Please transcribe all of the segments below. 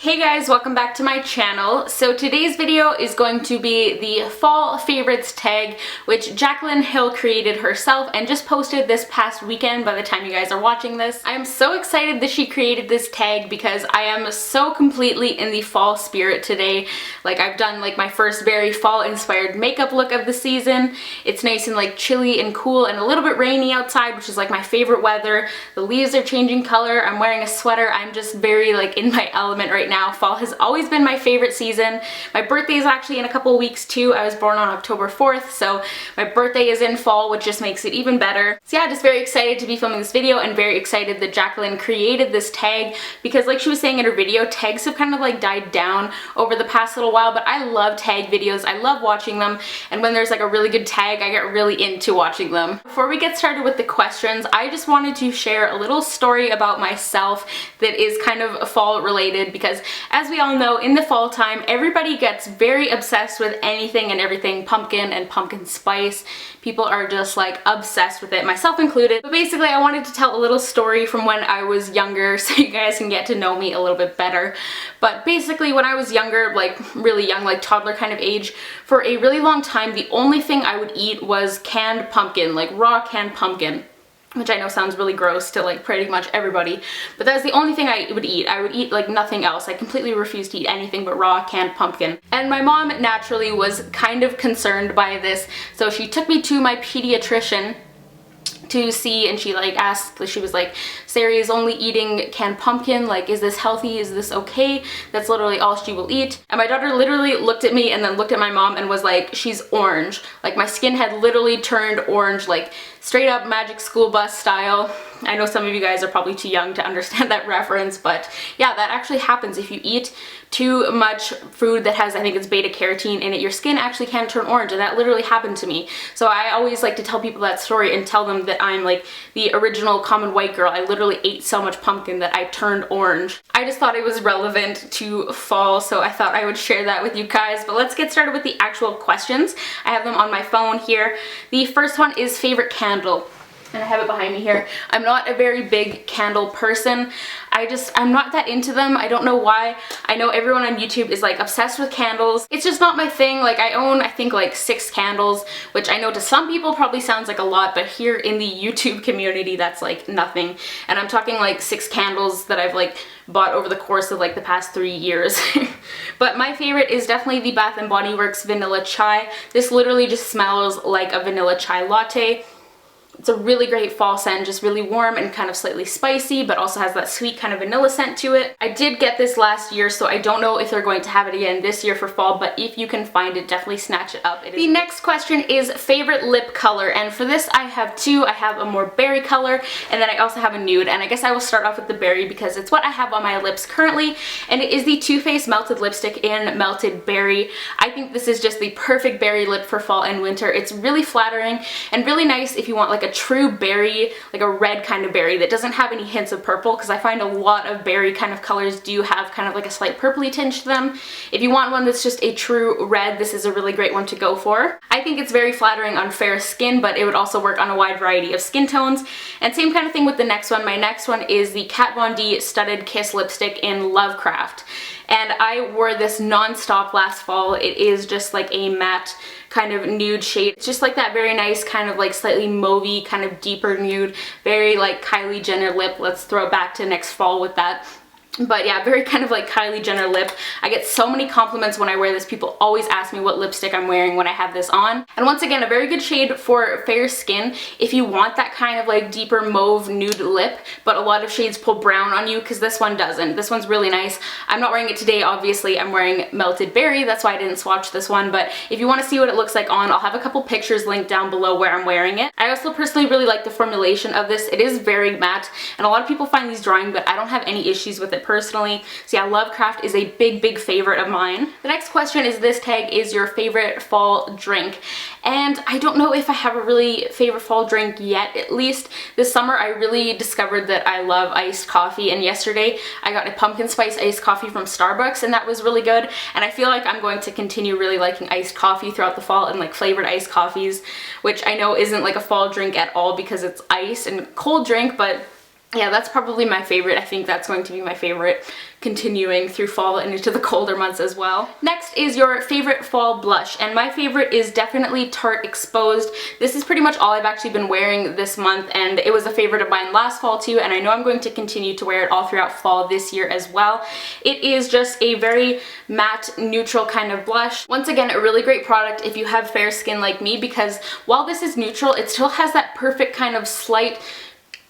Hey guys, welcome back to my channel. So today's video is going to be the fall favorites tag, which Jaclyn Hill created herself and just posted this past weekend by the time you guys are watching this. I am so excited that she created this tag because I am so completely in the fall spirit today. Like, I've done like my first very fall inspired makeup look of the season. It's nice and like chilly and cool and a little bit rainy outside, which is like my favorite weather. The leaves are changing color. I'm wearing a sweater. I'm just very like in my element right now. Fall has always been my favorite season. My birthday is actually in a couple weeks too. I was born on October 4th, so my birthday is in fall, which just makes it even better. So yeah, just very excited to be filming this video and very excited that Jaclyn created this tag because, like she was saying in her video, tags have kind of like died down over the past little while, but I love tag videos. I love watching them, and when there's like a really good tag, I get really into watching them. Before we get started with the questions, I just wanted to share a little story about myself that is kind of fall related because, as we all know, in the fall time, everybody gets very obsessed with anything and everything pumpkin and pumpkin spice. People are just like obsessed with it, myself included. But basically, I wanted to tell a little story from when I was younger so you guys can get to know me a little bit better. But basically, when I was younger, like really young, like toddler kind of age, for a really long time, the only thing I would eat was canned pumpkin, like raw canned pumpkin. Which I know sounds really gross to like pretty much everybody, but that's the only thing I would eat. I would eat like nothing else. I completely refused to eat anything but raw canned pumpkin. And my mom naturally was kind of concerned by this, so she took me to my pediatrician to see, and she like asked, she was like, Sari is only eating canned pumpkin, like, is this healthy, is this okay? That's literally all she will eat. And my daughter literally looked at me and then looked at my mom and was like, she's orange. Like, my skin had literally turned orange, like straight up Magic School Bus style. I know some of you guys are probably too young to understand that reference, but yeah, that actually happens if you eat too much food that has, I think it's beta carotene in it. Your skin actually can turn orange, and that literally happened to me. So I always like to tell people that story and tell them that I'm like the original common white girl. I literally ate so much pumpkin that I turned orange. I just thought it was relevant to fall, so I thought I would share that with you guys. But let's get started with the actual questions. I have them on my phone here. The first one is favorite candle. And I have it behind me here. I'm not a very big candle person. I'm not that into them. I don't know why. I know everyone on YouTube is like obsessed with candles. It's just not my thing. Like, I own, I think, like 6 candles, which I know to some people probably sounds like a lot, but here in the YouTube community, that's like nothing. And I'm talking like 6 candles that I've like bought over the course of like the past 3 years. But my favorite is definitely the Bath & Body Works Vanilla Chai. This literally just smells like a vanilla chai latte. It's a really great fall scent, just really warm and kind of slightly spicy, but also has that sweet kind of vanilla scent to it. I did get this last year, so I don't know if they're going to have it again this year for fall, but if you can find it, definitely snatch it up. The next question is favorite lip color, and for this I have 2. I have a more berry color, and then I also have a nude, and I guess I will start off with the berry because it's what I have on my lips currently, and it is the Too Faced Melted Lipstick in Melted Berry. I think this is just the perfect berry lip for fall and winter. It's really flattering and really nice if you want like a true berry, like a red kind of berry that doesn't have any hints of purple, because I find a lot of berry kind of colors do have kind of like a slight purpley tinge to them. If you want one that's just a true red, this is a really great one to go for. I think it's very flattering on fair skin, but it would also work on a wide variety of skin tones. And same kind of thing with the next one. My next one is the Kat Von D Studded Kiss Lipstick in Lovecraft. And I wore this non-stop last fall. It is just like a matte kind of nude shade. It's just like that very nice kind of like slightly mauvey kind of deeper nude, very like Kylie Jenner lip. Let's throw it back to next fall with that. But yeah, very kind of like Kylie Jenner lip. I get so many compliments when I wear this. People always ask me what lipstick I'm wearing when I have this on. And once again, a very good shade for fair skin if you want that kind of like deeper mauve nude lip, but a lot of shades pull brown on you, because this one doesn't. This one's really nice. I'm not wearing it today, obviously. I'm wearing Melted Berry. That's why I didn't swatch this one, but if you want to see what it looks like on, I'll have a couple pictures linked down below where I'm wearing it. I also personally really like the formulation of this. It is very matte, and a lot of people find these drying, but I don't have any issues with it personally. So yeah, Lovecraft is a big favorite of mine. The next question is, this tag is your favorite fall drink. And I don't know if I have a really favorite fall drink yet. At least this summer I really discovered that I love iced coffee, and yesterday I got a pumpkin spice iced coffee from Starbucks, and that was really good. And I feel like I'm going to continue really liking iced coffee throughout the fall, and like flavored iced coffees, which I know isn't like a fall drink at all because it's ice and cold drink, but yeah, that's probably my favorite. I think that's going to be my favorite continuing through fall and into the colder months as well. Next is your favorite fall blush, and my favorite is definitely Tarte Exposed. This is pretty much all I've actually been wearing this month, and it was a favorite of mine last fall too, and I know I'm going to continue to wear it all throughout fall this year as well. It is just a very matte, neutral kind of blush. Once again, a really great product if you have fair skin like me, because while this is neutral, it still has that perfect kind of slight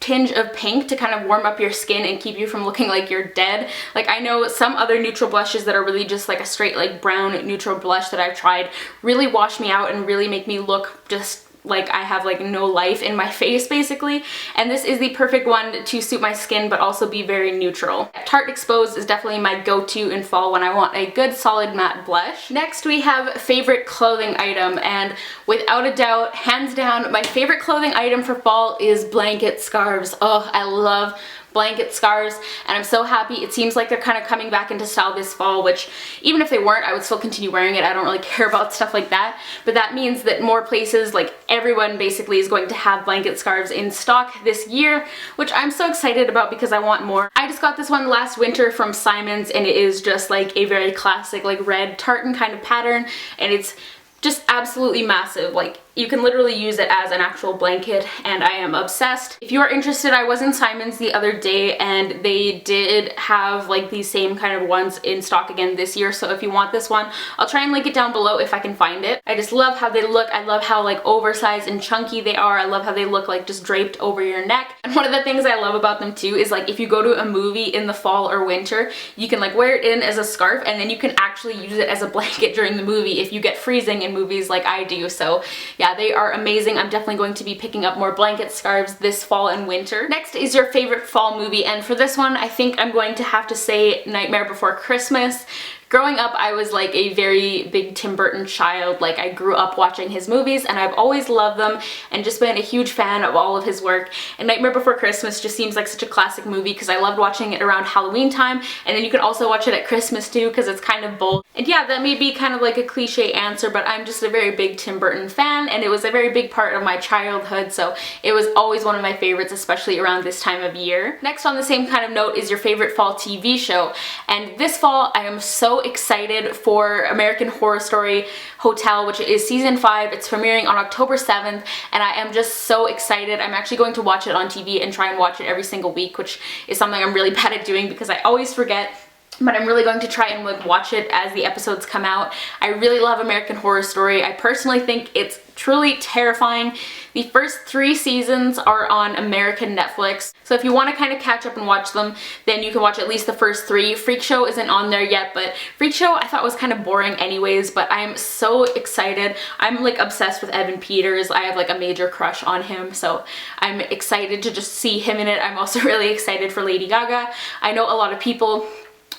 tinge of pink to kind of warm up your skin and keep you from looking like you're dead. Like, I know some other neutral blushes that are really just like a straight like brown neutral blush that I've tried really wash me out and really make me look just like I have like no life in my face basically, and this is the perfect one to suit my skin but also be very neutral. Tarte Exposed is definitely my go-to in fall when I want a good solid matte blush. Next we have favorite clothing item, and without a doubt, hands down, my favorite clothing item for fall is blanket scarves. Oh, I love blanket scarves, and I'm so happy. It seems like they're kind of coming back into style this fall, which even if they weren't, I would still continue wearing it. I don't really care about stuff like that, but that means that more places, like everyone basically, is going to have blanket scarves in stock this year, which I'm so excited about because I want more. I just got this one last winter from Simon's, and it is just like a very classic like red tartan kind of pattern, and it's just absolutely massive. Like, you can literally use it as an actual blanket, and I am obsessed. If you are interested, I was in Simon's the other day and they did have like these same kind of ones in stock again this year, so if you want this one, I'll try and link it down below if I can find it. I just love how they look. I love how like oversized and chunky they are. I love how they look like just draped over your neck. And one of the things I love about them too is like if you go to a movie in the fall or winter, you can like wear it in as a scarf, and then you can actually use it as a blanket during the movie if you get freezing in movies like I do. So yeah, they are amazing. I'm definitely going to be picking up more blanket scarves this fall and winter. Next is your favorite fall movie, and for this one I think I'm going to have to say Nightmare Before Christmas. Growing up, I was like a very big Tim Burton child. Like, I grew up watching his movies and I've always loved them and just been a huge fan of all of his work. And Nightmare Before Christmas just seems like such a classic movie because I loved watching it around Halloween time, and then you can also watch it at Christmas too because it's kind of bold. And yeah, that may be kind of like a cliche answer, but I'm just a very big Tim Burton fan, and it was a very big part of my childhood, so it was always one of my favorites, especially around this time of year. Next, on the same kind of note, is your favorite fall TV show. And this fall, I am so excited for American Horror Story Hotel, which is season 5. It's premiering on October 7th, and I am just so excited. I'm actually going to watch it on TV and try and watch it every single week, which is something I'm really bad at doing because I always forget. But I'm really going to try and like watch it as the episodes come out. I really love American Horror Story. I personally think it's truly terrifying. The first 3 seasons are on American Netflix, so if you want to kind of catch up and watch them, then you can watch at least the first 3. Freak Show isn't on there yet, but Freak Show I thought was kind of boring anyways, but I'm so excited. I'm like obsessed with Evan Peters. I have like a major crush on him, so I'm excited to just see him in it. I'm also really excited for Lady Gaga. I know a lot of people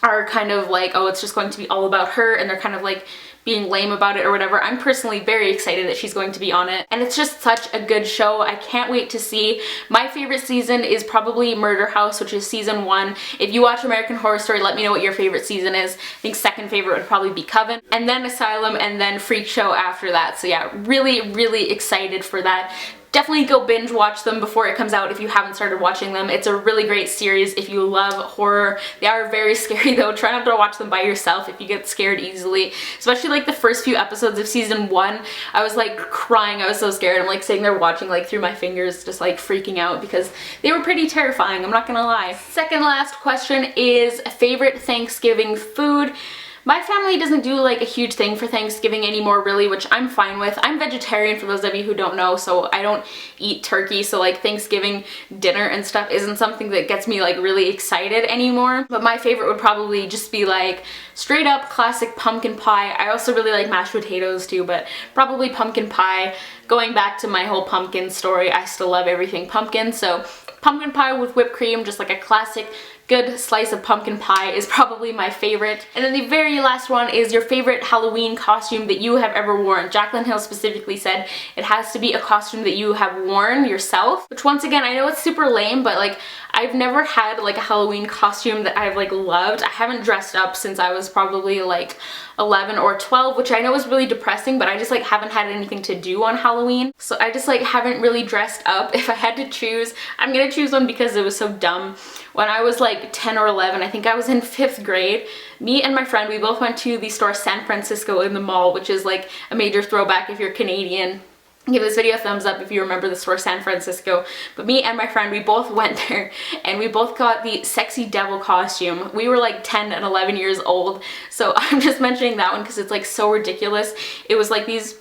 are kind of like, oh, it's just going to be all about her, and they're kind of like being lame about it or whatever. I'm personally very excited that she's going to be on it, and it's just such a good show. I can't wait to see. My favorite season is probably Murder House, which is season 1. If you watch American Horror Story, let me know what your favorite season is. I think second favorite would probably be Coven, and then Asylum, and then Freak Show after that. So yeah, really excited for that. Definitely go binge watch them before it comes out if you haven't started watching them. It's a really great series if you love horror. They are very scary though. Try not to watch them by yourself if you get scared easily. Especially like the first few episodes of season 1. I was like crying. I was so scared. I'm like sitting there watching like through my fingers, just like freaking out because they were pretty terrifying. I'm not gonna lie. Second last question is favorite Thanksgiving food. My family doesn't do like a huge thing for Thanksgiving anymore really, which I'm fine with. I'm vegetarian for those of you who don't know, so I don't eat turkey, so like Thanksgiving dinner and stuff isn't something that gets me like really excited anymore. But my favorite would probably just be like straight up classic pumpkin pie. I also really like mashed potatoes too, but probably pumpkin pie. Going back to my whole pumpkin story, I still love everything pumpkin, so pumpkin pie with whipped cream, just like a classic good slice of pumpkin pie is probably my favorite. And then the very last one is your favorite Halloween costume that you have ever worn. Jaclyn Hill specifically said it has to be a costume that you have worn yourself, which once again, I know it's super lame, but like I've never had like a Halloween costume that I've like loved. I haven't dressed up since I was probably like 11 or 12, which I know is really depressing, but I just like haven't had anything to do on Halloween. So I just like haven't really dressed up. If I had to choose, I'm gonna choose one because it was so dumb. When I was like 10 or 11, I think I was in 5th grade, me and my friend, we both went to the store San Francisco in the mall, which is like a major throwback if you're Canadian. Give this video a thumbs up if you remember the store San Francisco. But me and my friend, we both went there and we both got the sexy devil costume. We were like 10 and 11 years old, so I'm just mentioning that one because it's like so ridiculous. It was like these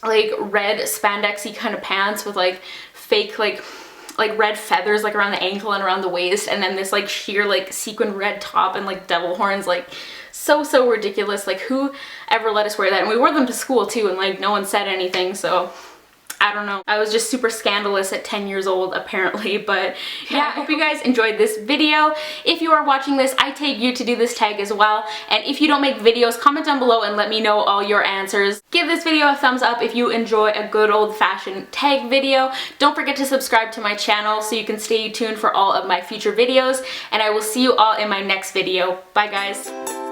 like red spandexy kind of pants with like fake like red feathers like around the ankle and around the waist, and then this like sheer like sequin red top and like devil horns. Like so ridiculous. Like who ever let us wear that? And we wore them to school too, and like no one said anything, so I don't know. I was just super scandalous at 10 years old apparently, but yeah, I hope you guys enjoyed this video. If you are watching this, I tag you to do this tag as well. And if you don't make videos, comment down below and let me know all your answers. Give this video a thumbs up if you enjoy a good old-fashioned tag video. Don't forget to subscribe to my channel so you can stay tuned for all of my future videos. And I will see you all in my next video. Bye guys.